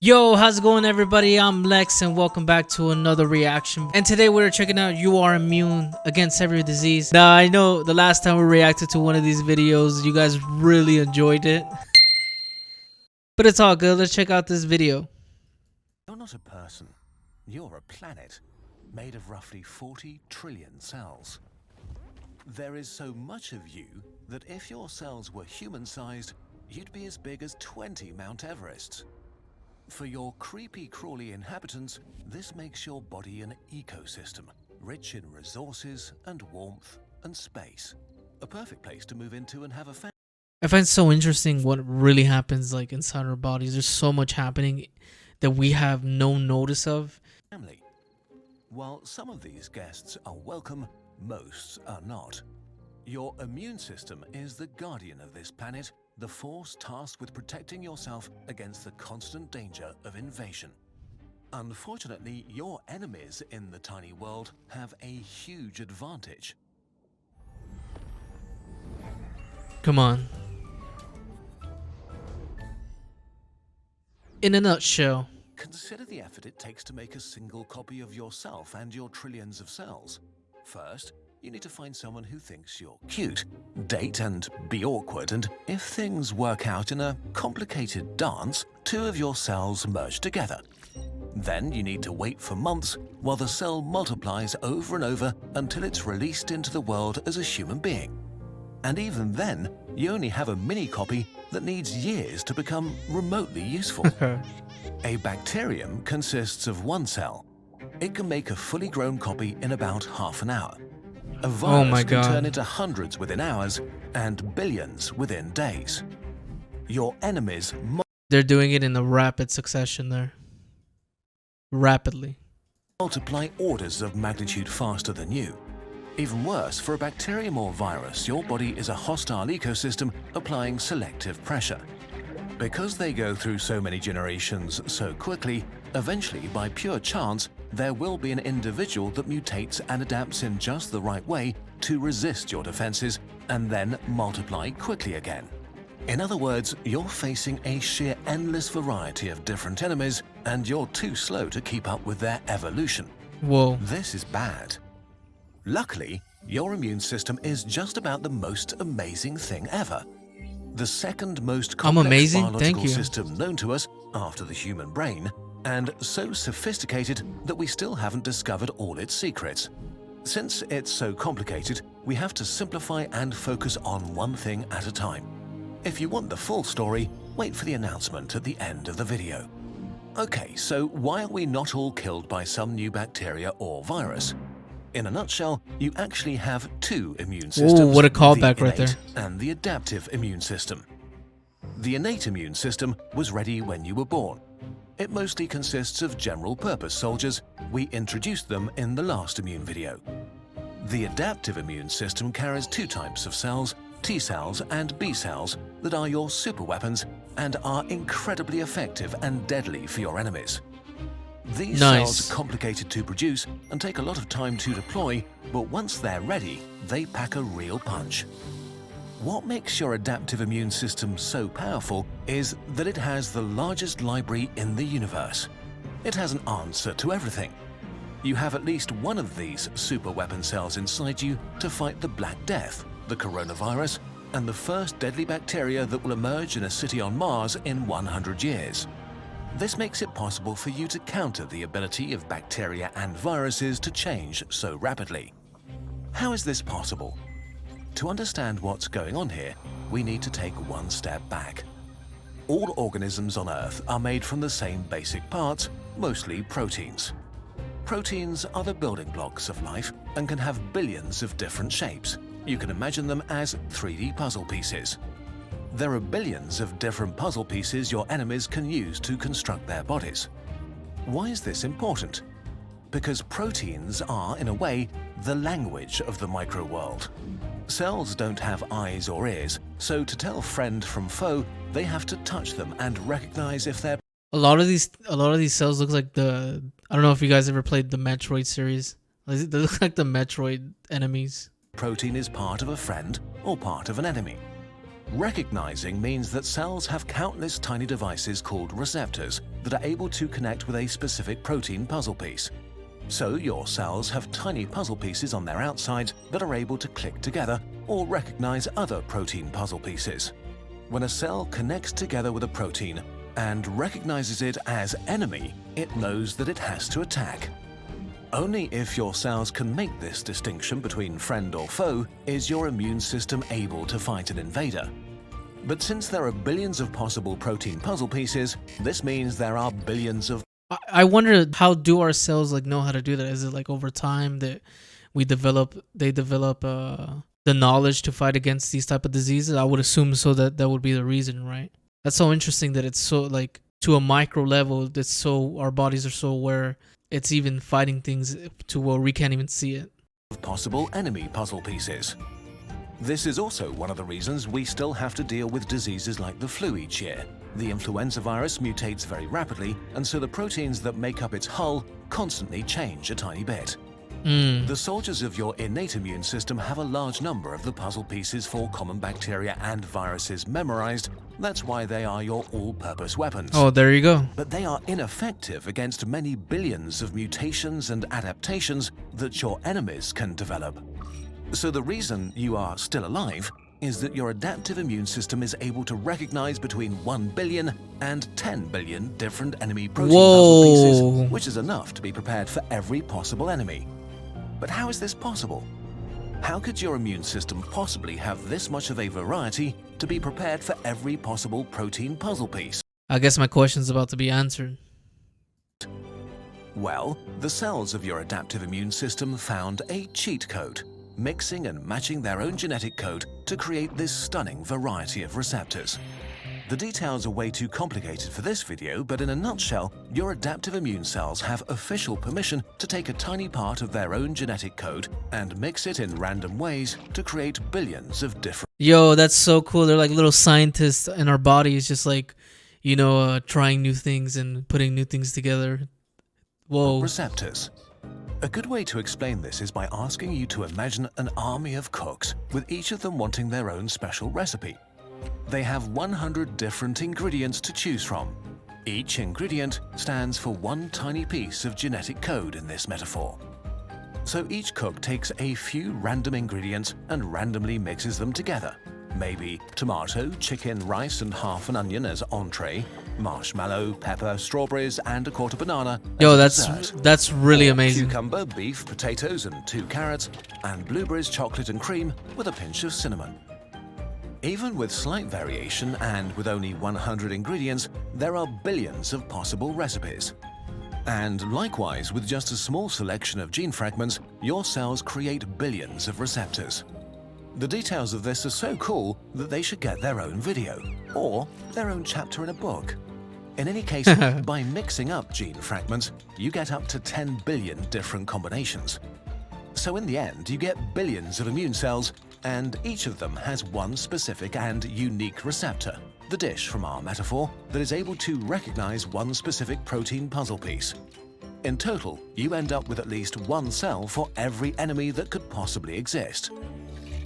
Yo, how's it going everybody? I'm Lex and welcome back to another reaction. And today we're checking out You Are Immune Against Every Disease. Now I know the last time we reacted to one of these videos, you guys really enjoyed it. But it's all good, let's check out this video. You're not a person, you're a planet made of roughly 40 trillion cells. There is so much of you that if your cells were human-sized, you'd be as big as 20 Mount Everests. For your creepy crawly inhabitants, this makes your body an ecosystem, rich in resources and warmth and space. A perfect place to move into and have a family. I find it so interesting what really happens like inside our bodies. There's so much happening that we have no notice of. While some of these guests are welcome, most are not. Your immune system is the guardian of this planet, the force tasked with protecting yourself against the constant danger of invasion. Unfortunately, your enemies in the tiny world have a huge advantage. Come on. In a nutshell. Consider the effort it takes to make a single copy of yourself and your trillions of cells. First, you need to find someone who thinks you're cute, date and be awkward, and if things work out in a complicated dance, two of your cells merge together. Then you need to wait for months while the cell multiplies over and over until it's released into the world as a human being. And even then, you only have a mini copy that needs years to become remotely useful. A bacterium consists of one cell. It can make a fully grown copy in about half an hour. A virus can turn into hundreds within hours and billions within days. Your enemies... They're doing it in a rapid succession there. Rapidly. Multiply orders of magnitude faster than you. Even worse, for a bacterium or virus, your body is a hostile ecosystem applying selective pressure. Because they go through so many generations so quickly, eventually, by pure chance, there will be an individual that mutates and adapts in just the right way to resist your defenses and then multiply quickly again. In other words, you're facing a sheer endless variety of different enemies and you're too slow to keep up with their evolution. Whoa. This is bad. Luckily, your immune system is just about the most amazing thing ever. The second most complex biological system known to us after the human brain, and so sophisticated that we still haven't discovered all its secrets. Since it's so complicated, we have to simplify and focus on one thing at a time. If you want the full story, wait for the announcement at the end of the video. Okay, so why are we not all killed by some new bacteria or virus? In a nutshell, you actually have two immune systems. Ooh, what a callback right there. And the adaptive immune system. The innate immune system was ready when you were born. It mostly consists of general-purpose soldiers. We introduced them in the last immune video. The adaptive immune system carries two types of cells, T cells and B cells, that are your superweapons and are incredibly effective and deadly for your enemies. These cells are complicated to produce and take a lot of time to deploy, but once they're ready, they pack a real punch. What makes your adaptive immune system so powerful is that it has the largest library in the universe. It has an answer to everything. You have at least one of these super weapon cells inside you to fight the Black Death, the coronavirus, and the first deadly bacteria that will emerge in a city on Mars in 100 years. This makes it possible for you to counter the ability of bacteria and viruses to change so rapidly. How is this possible? To understand what's going on here, we need to take one step back. All organisms on Earth are made from the same basic parts, mostly proteins. Proteins are the building blocks of life and can have billions of different shapes. You can imagine them as 3D puzzle pieces. There are billions of different puzzle pieces your enemies can use to construct their bodies. Why is this important? Because proteins are, in a way, the language of the micro world. Cells don't have eyes or ears, so to tell friend from foe, they have to touch them and recognize if they're... A lot of these cells look like the... I don't know if you guys ever played the Metroid series. They look like the Metroid enemies. Protein is part of a friend or part of an enemy. Recognizing means that cells have countless tiny devices called receptors that are able to connect with a specific protein puzzle piece. So your cells have tiny puzzle pieces on their outside that are able to click together or recognize other protein puzzle pieces. When a cell connects together with a protein and recognizes it as enemy, it knows that it has to attack. Only if your cells can make this distinction between friend or foe is your immune system able to fight an invader. But since there are billions of possible protein puzzle pieces, this means there are billions of... I wonder, how do our cells like know how to do that? Is it like over time that they develop the knowledge to fight against these type of diseases? I would assume so, that would be the reason, right? That's so interesting that it's so like to a micro level, that's so our bodies are so aware it's even fighting things to where we can't even see it. Possible enemy puzzle pieces. This is also one of the reasons we still have to deal with diseases like the flu each year. The influenza virus mutates very rapidly, and so the proteins that make up its hull constantly change a tiny bit. The soldiers of your innate immune system have a large number of the puzzle pieces for common bacteria and viruses memorized. That's why they are your all-purpose weapons. Oh, there you go. But they are ineffective against many billions of mutations and adaptations that your enemies can develop. So the reason you are still alive is that your adaptive immune system is able to recognize between 1 billion and 10 billion different enemy protein puzzle pieces, which is enough to be prepared for every possible enemy. But how is this possible? How could your immune system possibly have this much of a variety to be prepared for every possible protein puzzle piece? I guess my question's about to be answered. Well, the cells of your adaptive immune system found a cheat code, mixing and matching their own genetic code to create this stunning variety of receptors. The details are way too complicated for this video, but in a nutshell, your adaptive immune cells have official permission to take a tiny part of their own genetic code and mix it in random ways to create billions of different... Yo, that's so cool. They're like little scientists in our bodies, just like, you know, trying new things and putting new things together. Whoa. Receptors. A good way to explain this is by asking you to imagine an army of cooks, with each of them wanting their own special recipe. They have 100 different ingredients to choose from. Each ingredient stands for one tiny piece of genetic code in this metaphor. So each cook takes a few random ingredients and randomly mixes them together. Maybe tomato, chicken, rice, and half an onion as entree, marshmallow, pepper, strawberries, and a quarter banana. Yo, that's really amazing. Cucumber, beef, potatoes, and 2 carrots, and blueberries, chocolate, and cream with a pinch of cinnamon. Even with slight variation and with only 100 ingredients, there are billions of possible recipes. And likewise, with just a small selection of gene fragments, your cells create billions of receptors. The details of this are so cool that they should get their own video, or their own chapter in a book. In any case, by mixing up gene fragments, you get up to 10 billion different combinations. So in the end, you get billions of immune cells, and each of them has one specific and unique receptor, the dish from our metaphor, that is able to recognize one specific protein puzzle piece. In total, you end up with at least one cell for every enemy that could possibly exist.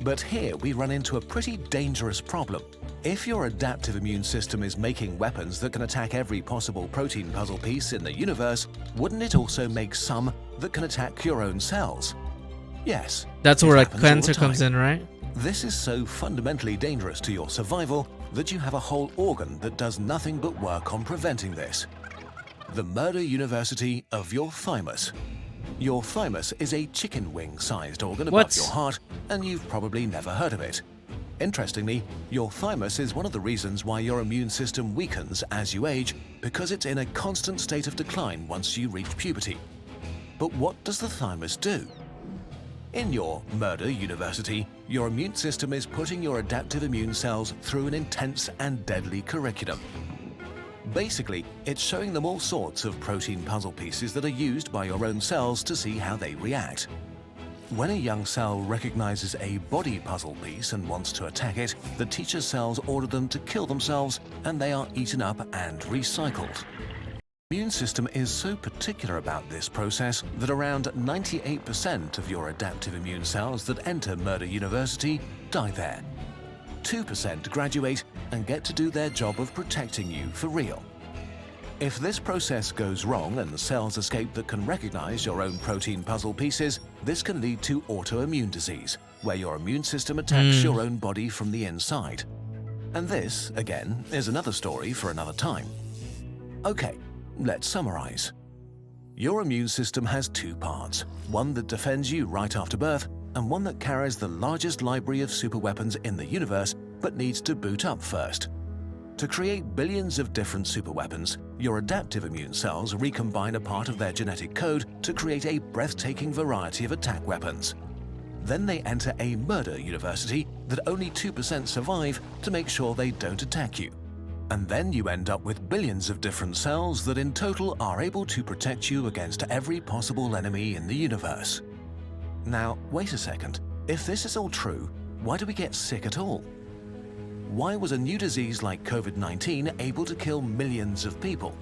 But here we run into a pretty dangerous problem. If your adaptive immune system is making weapons that can attack every possible protein puzzle piece in the universe, wouldn't it also make some that can attack your own cells? Yes. That's where like cancer comes in, right? This is so fundamentally dangerous to your survival that you have a whole organ that does nothing but work on preventing this. The murder university of your thymus. Your thymus is a chicken wing-sized organ above your heart, and you've probably never heard of it. Interestingly, your thymus is one of the reasons why your immune system weakens as you age, because it's in a constant state of decline once you reach puberty. But what does the thymus do? In your murder university, your immune system is putting your adaptive immune cells through an intense and deadly curriculum. Basically, it's showing them all sorts of protein puzzle pieces that are used by your own cells to see how they react. When a young cell recognizes a body puzzle piece and wants to attack it, the teacher's cells order them to kill themselves, and they are eaten up and recycled. The immune system is so particular about this process that around 98% of your adaptive immune cells that enter Murder University die there. 2% graduate and get to do their job of protecting you for real. If this process goes wrong and cells escape that can recognize your own protein puzzle pieces, this can lead to autoimmune disease, where your immune system attacks your own body from the inside. And this, again, is another story for another time. Okay, let's summarize. Your immune system has two parts, one that defends you right after birth, and one that carries the largest library of superweapons in the universe but needs to boot up first. To create billions of different superweapons, your adaptive immune cells recombine a part of their genetic code to create a breathtaking variety of attack weapons. Then they enter a murder university that only 2% survive to make sure they don't attack you. And then you end up with billions of different cells that in total are able to protect you against every possible enemy in the universe. Now, wait a second. If this is all true, why do we get sick at all? Why was a new disease like COVID-19 able to kill millions of people?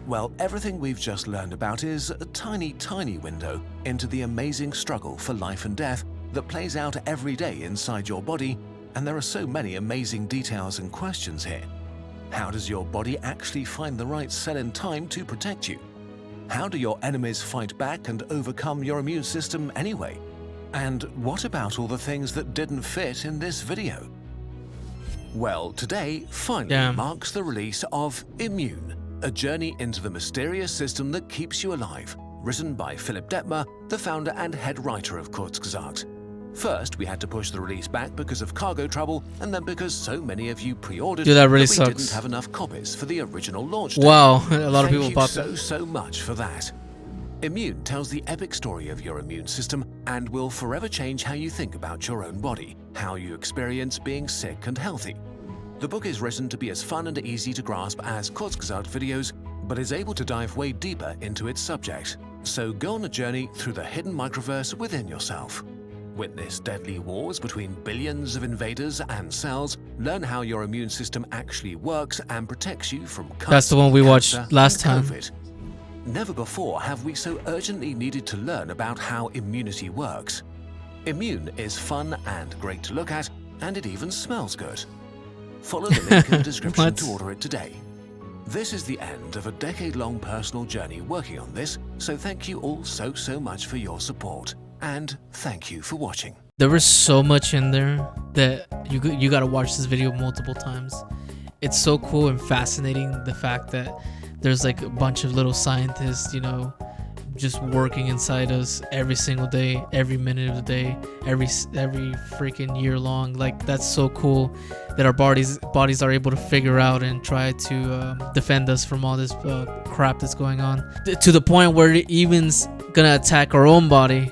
Well, everything we've just learned about is a tiny, tiny window into the amazing struggle for life and death that plays out every day inside your body, and there are so many amazing details and questions here. How does your body actually find the right cell in time to protect you? How do your enemies fight back and overcome your immune system anyway? And what about all the things that didn't fit in this video? Well, today finally marks the release of Immune, a journey into the mysterious system that keeps you alive, written by Philipp Detmer, the founder and head writer of Kurzgesagt. First, we had to push the release back because of cargo trouble, and then because so many of you pre-ordered that really we sucks. didn't have enough copies for the original launch day. Wow, a lot of people bought Thank you so much for that. Immune tells the epic story of your immune system and will forever change how you think about your own body, how you experience being sick and healthy. The book is written to be as fun and easy to grasp as Kurzgesagt videos, but is able to dive way deeper into its subject. So go on a journey through the hidden microverse within yourself. Witness deadly wars between billions of invaders and cells, learn how your immune system actually works and protects you from cuts, That's the one we watched cancer, last and time. COVID. Never before have we so urgently needed to learn about how immunity works. Immune is fun and great to look at, and it even smells good. Follow the link in the description to order it today. This is the end of a decade-long personal journey working on this, so thank you all so much for your support. And thank you for watching. There was so much in there that you gotta watch this video multiple times. It's so cool and fascinating, the fact that there's like a bunch of little scientists, you know, just working inside us every single day, every minute of the day, every freaking year long. Like, that's so cool that our bodies are able to figure out and try to defend us from all this crap that's going on, to the point where it even's gonna attack our own body.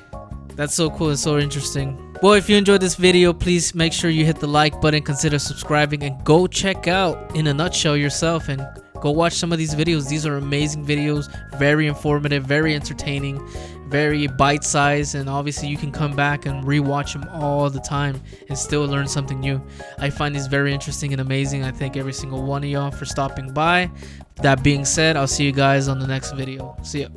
That's so cool and so interesting. Well, if you enjoyed this video, please make sure you hit the like button, consider subscribing, and go check out InaNutshell yourself and go watch some of these videos. These are amazing videos, very informative, very entertaining, very bite-sized, and obviously you can come back and rewatch them all the time and still learn something new. I find these very interesting and amazing. I thank every single one of y'all for stopping by. That being said, I'll see you guys on the next video. See ya.